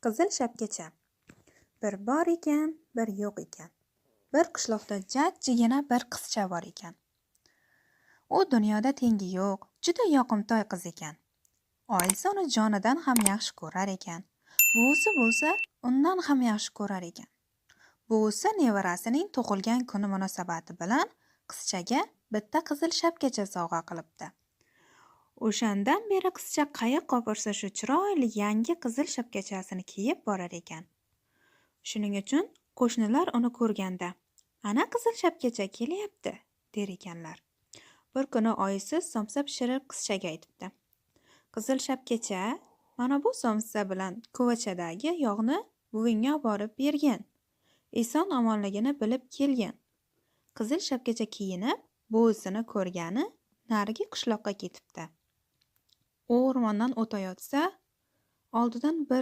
Qizil shapkacha. Bir bor ekan, bir yo'q ekan. Bir qishloqda jajjigina bir qizcha bor ekan. U dunyoda tengi yo'q, juda yoqimtoy qiz ekan. Oyisi uni jonidan ham yaxshi ko'rar ekan. Buvisi bo'lsa, undan ham yaxshi ko'rar ekan. Buvisi nevarasining tug'ilgan kuni munosabati bilan qizchaga bitta qizil shapkacha sovg'a qilibdi. O'shandan beri qizcha qayoqqa borsa shu chiroyli yangi qizil shapkachasini kiyib borar ekan. Shuning uchun qo'shnilar uni ko'rganda, "Ana qizil shapkacha kelyapti" der ekanlar. Bir kuni oyisi somsa pishirib qizchaga aytibdi. "Qizil shapkacha, mana bu somsa bilan ko'vachadagi yog'ni buvingga olib borib bergin. Eson-omonligini bilib kelgin." Qizil shapkacha kiyinib, buvisini ko'rgani narigi qishloqqa ketibdi. U o'rmondan o'tayotsa, oldidan bir